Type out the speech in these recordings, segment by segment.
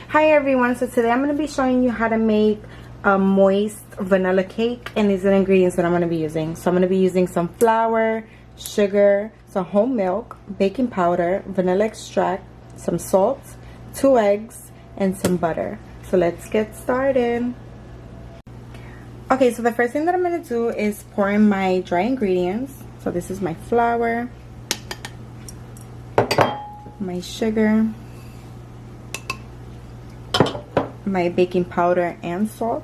Hi everyone, so today I'm going to be showing you how to make a moist vanilla cake, and these are the ingredients that I'm going to be using. So I'm going to be using some flour, sugar, some whole milk, baking powder, vanilla extract, some salt, 2 eggs, and some butter. So let's get started. Okay, so the first thing that I'm going to do is pour in my dry ingredients. So this is my flour, my sugar, my baking powder and salt,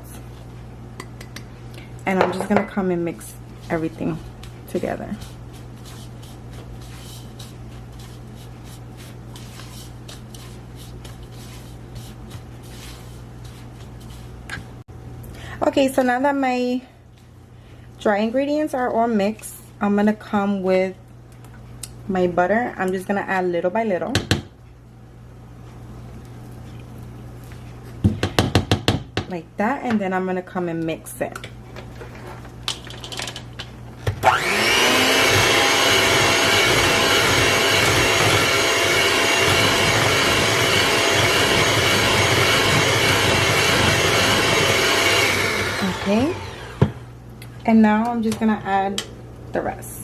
and I'm just gonna come and mix everything together. Okay, so now that my dry ingredients are all mixed, I'm gonna come with my butter. I'm just gonna add little by little. Like that, and then I'm gonna come and mix it. Okay, and now I'm just gonna add the rest.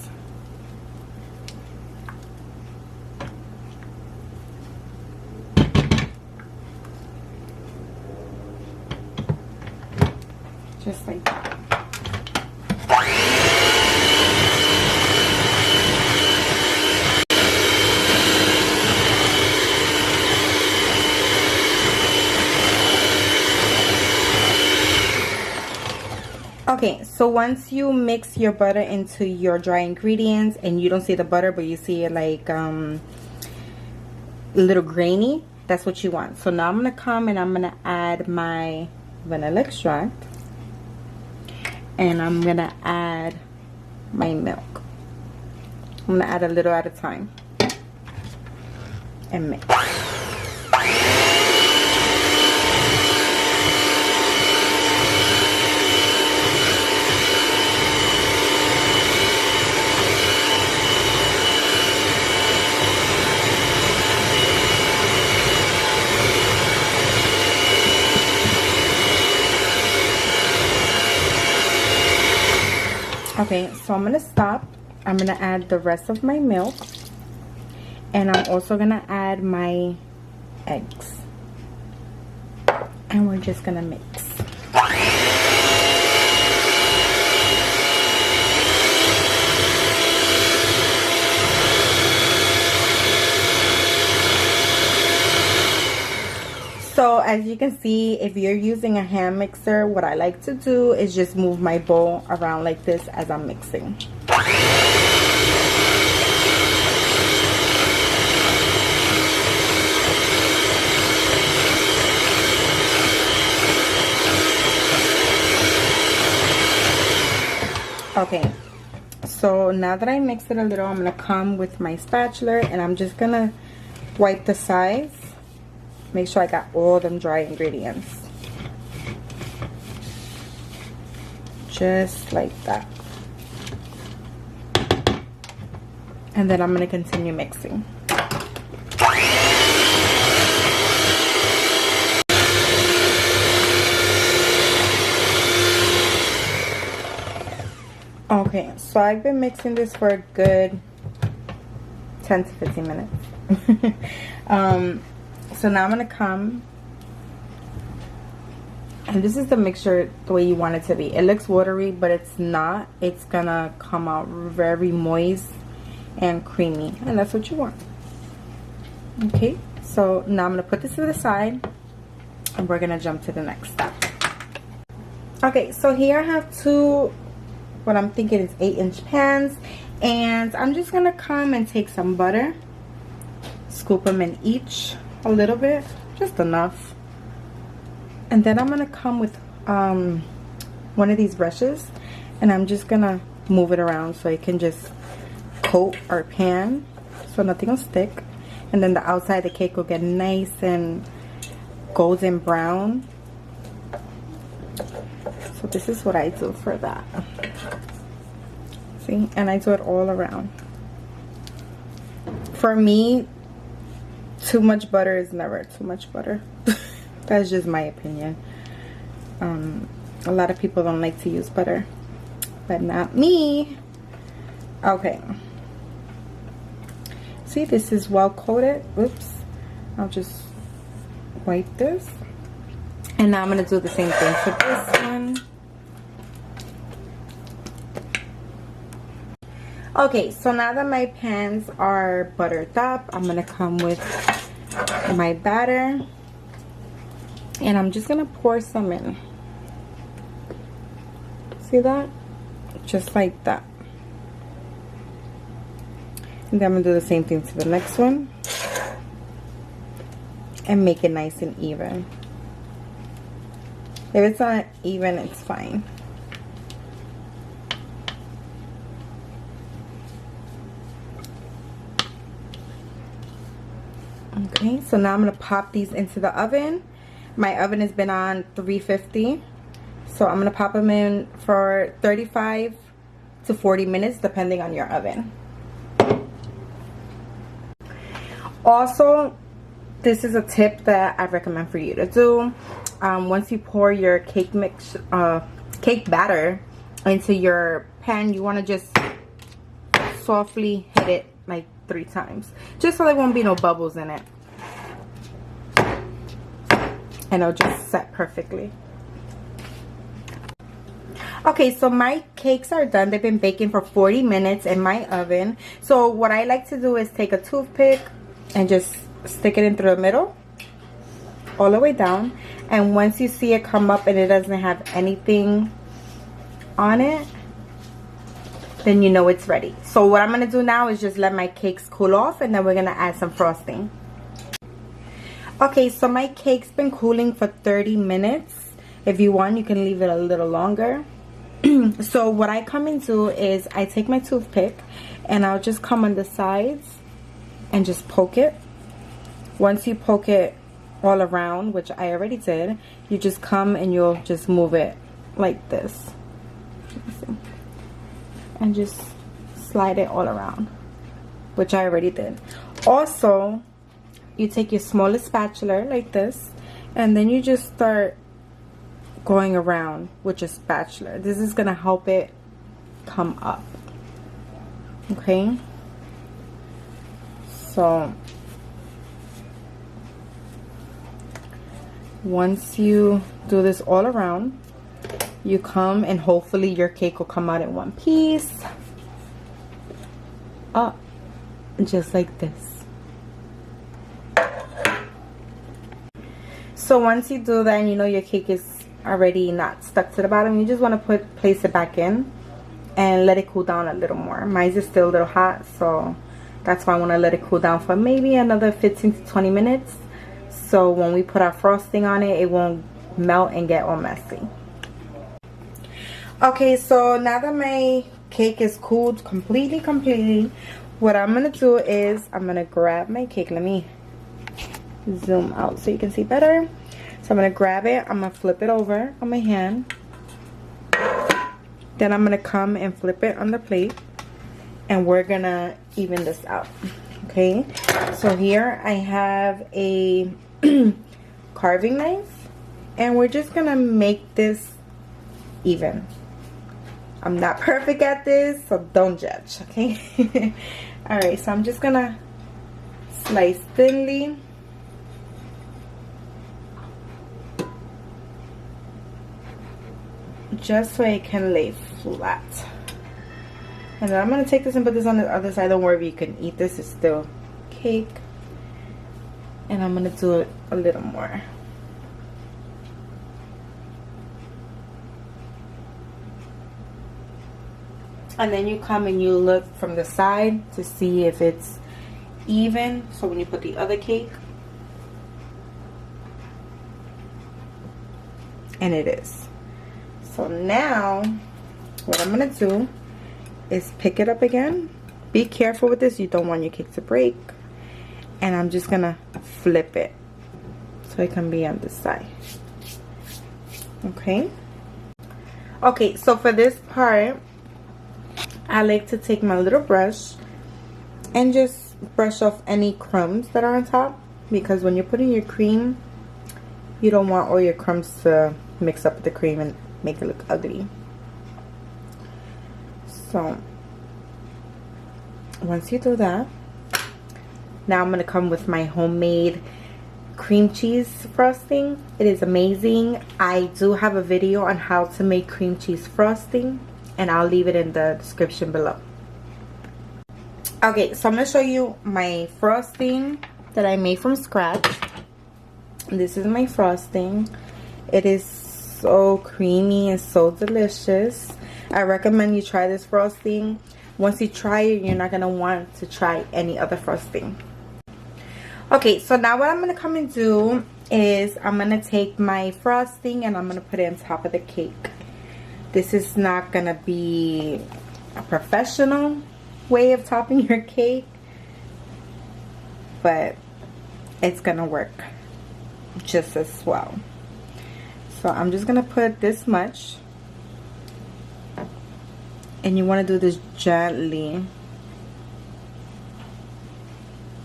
Just like that. Okay, so once you mix your butter into your dry ingredients and you don't see the butter but you see it like a little grainy, that's what you want. So now I'm gonna come and I'm gonna add my vanilla extract, and I'm gonna add my milk. I'm gonna add a little at a time and mix. Okay, so I'm gonna stop. I'm gonna add the rest of my milk, and I'm also gonna add my eggs, and we're just gonna mix. So as you can see, if you're using a hand mixer, what I like to do is just move my bowl around like this as I'm mixing. Okay, so now that I mixed it a little, I'm gonna come with my spatula and I'm just gonna wipe the sides. Make sure I got all them dry ingredients. Just like that. And then I'm going to continue mixing. Okay, so I've been mixing this for a good 10 to 15 minutes. So now I'm going to come, and this is the mixture the way you want it to be. It looks watery, but it's not. It's going to come out very moist and creamy, and that's what you want. Okay, so now I'm going to put this to the side, and we're going to jump to the next step. Okay, so here I have two, what I'm thinking is 8-inch pans, and I'm just going to come and take some butter, scoop them in each a little bit, just enough, and then I'm gonna come with one of these brushes, and I'm just gonna move it around so it can just coat our pan so nothing will stick, and then the outside of the cake will get nice and golden brown. So this is what I do for that. See, and I do it all around. For me, too much butter is never too much butter. That's just my opinion. A lot of people don't like to use butter, but not me. Okay. See, this is well coated. Oops. I'll just wipe this. And now I'm going to do the same thing for this one. Okay, so now that my pans are buttered up, I'm going to come with my batter. And I'm just going to pour some in. See that? Just like that. And then I'm going to do the same thing to the next one. And make it nice and even. If it's not even, it's fine. Okay, so now I'm going to pop these into the oven. My oven has been on 350. So I'm going to pop them in for 35 to 40 minutes depending on your oven. Also, this is a tip that I recommend for you to do. Once you pour your cake batter into your pan, you want to just softly hit it like 3 times, just so there won't be no bubbles in it, and it'll just set perfectly. Okay, so my cakes are done. They've been baking for 40 minutes in my oven. So what I like to do is take a toothpick and just stick it in through the middle all the way down, and once you see it come up and it doesn't have anything on it, then you know it's ready. So what I'm going to do now is just let my cakes cool off, and then we're going to add some frosting. Okay, so my cake's been cooling for 30 minutes. If you want, you can leave it a little longer. So what I come and do is I take my toothpick and I'll just come on the sides and just poke it. Once you poke it all around, which I already did, you just come and you'll just move it like this. And just slide it all around, which I already did. Also, you take your smallest spatula like this, and then you just start going around with your spatula. This is gonna help it come up. Okay, so once you do this all around, you come and hopefully your cake will come out in one piece, up just like this. So once you do that and you know your cake is already not stuck to the bottom, you just want to place it back in and let it cool down a little more. Mine is still a little hot, so that's why I want to let it cool down for maybe another 15 to 20 minutes, so when we put our frosting on it, it won't melt and get all messy. Okay, so now that my cake is cooled completely, what I'm gonna do is I'm gonna grab my cake. Let me zoom out so you can see better. So I'm gonna grab it, I'm gonna flip it over on my hand, then I'm gonna come and flip it on the plate, and we're gonna even this out. Okay, so here I have a carving knife, and we're just gonna make this even. I'm not perfect at this, so don't judge, okay? Alright, so I'm just gonna slice thinly. Just so it can lay flat. And then I'm going to take this and put this on the other side. Don't worry, you can eat this. It's still cake. And I'm going to do it a little more. And then you come and you look from the side to see if it's even. So when you put the other cake, and it is. So now what I'm going to do is pick it up again. Be careful with this. You don't want your cake to break. And I'm just going to flip it so it can be on this side. Okay. Okay, so for this part, I like to take my little brush and just brush off any crumbs that are on top, because when you're putting your cream You don't want all your crumbs to mix up with the cream and make it look ugly. So once you do that, now I'm going to come with my homemade cream cheese frosting. It is amazing. I do have a video on how to make cream cheese frosting, and I'll leave it in the description below. Okay, so I'm going to show you my frosting that I made from scratch. This is my frosting. It is so creamy and so delicious. I recommend you try this frosting. Once you try it, you're not going to want to try any other frosting. Okay, so now what I'm going to come and do is I'm going to take my frosting and I'm going to put it on top of the cake. This is not going to be a professional way of topping your cake, but it's going to work just as well. So I'm just gonna put this much, and you want to do this gently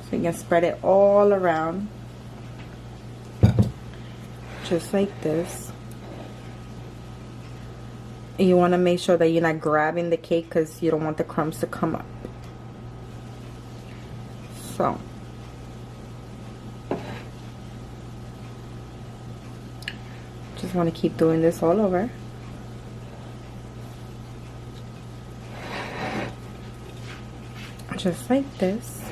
so you can spread it all around just like this. And you want to make sure that you're not grabbing the cake because you don't want the crumbs to come up. So just want to keep doing this all over. Just like this.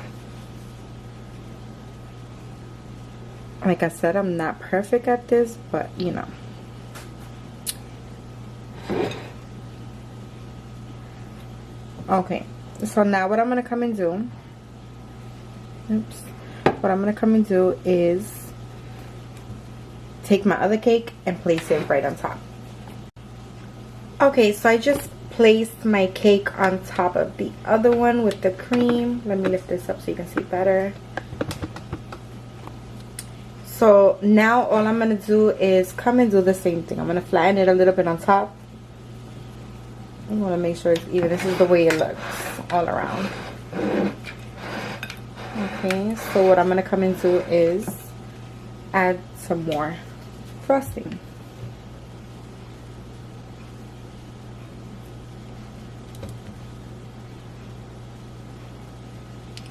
Like I said, I'm not perfect at this, but you know. Okay, so now what I'm going to come and do, what I'm going to come and do is take my other cake and place it right on top. Okay, so I just placed my cake on top of the other one with the cream. Let me lift this up so you can see better. So now all I'm going to do is come and do the same thing. I'm going to flatten it a little bit on top. I want to make sure it's even. This is the way it looks all around. Okay, so what I'm going to come and do is add some more frosting.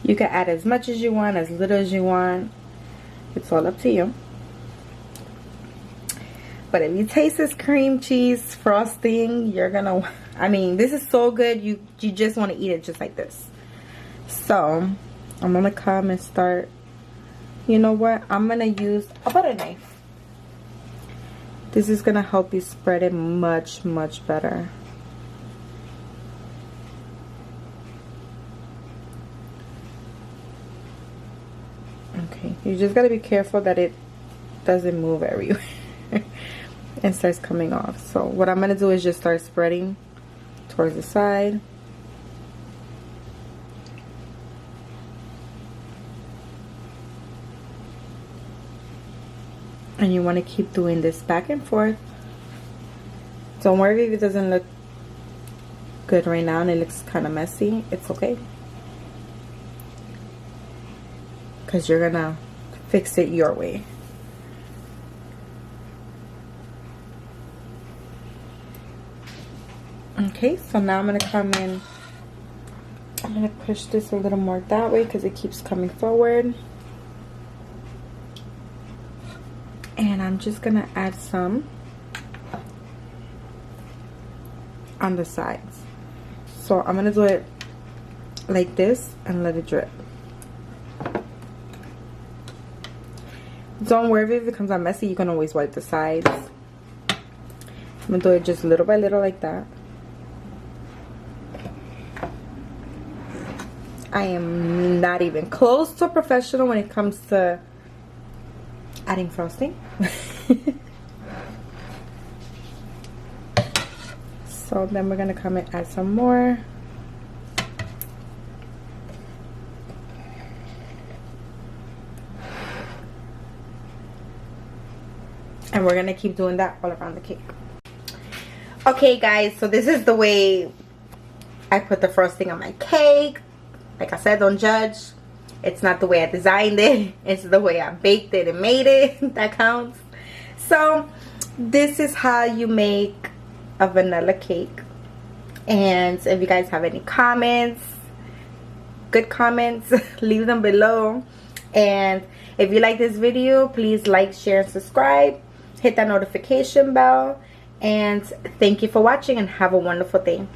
You can add as much as you want, as little as you want. It's all up to you. But if you taste this cream cheese frosting, you're gonna, I mean, this is so good, you just want to eat it just like this. So I'm gonna come and start. You know what, I'm gonna use a butter knife. This is gonna help you spread it much better. Okay, you just gotta be careful that it doesn't move everywhere and starts coming off. So what I'm gonna do is just start spreading towards the side. And you want to keep doing this back and forth. Don't worry if it doesn't look good right now and it looks kind of messy. It's okay, because you're gonna fix it your way. Okay, so now I'm gonna come in. I'm gonna push this a little more that way because it keeps coming forward. And I'm just gonna add some on the sides. So I'm gonna do it like this and let it drip. Don't worry if it comes out messy, you can always wipe the sides. I'm gonna do it just little by little like that. I am not even close to professional when it comes to adding frosting. So then we're gonna come and add some more. And we're gonna keep doing that all around the cake. Okay guys, so this is the way I put the frosting on my cake. Like I said, don't judge. It's not the way I designed it. It's the way I baked it and made it that counts. So this is how you make a vanilla cake. And if you guys have any comments, good comments, leave them below. And if you like this video, please like, share, and subscribe. Hit that notification bell. And thank you for watching and have a wonderful day.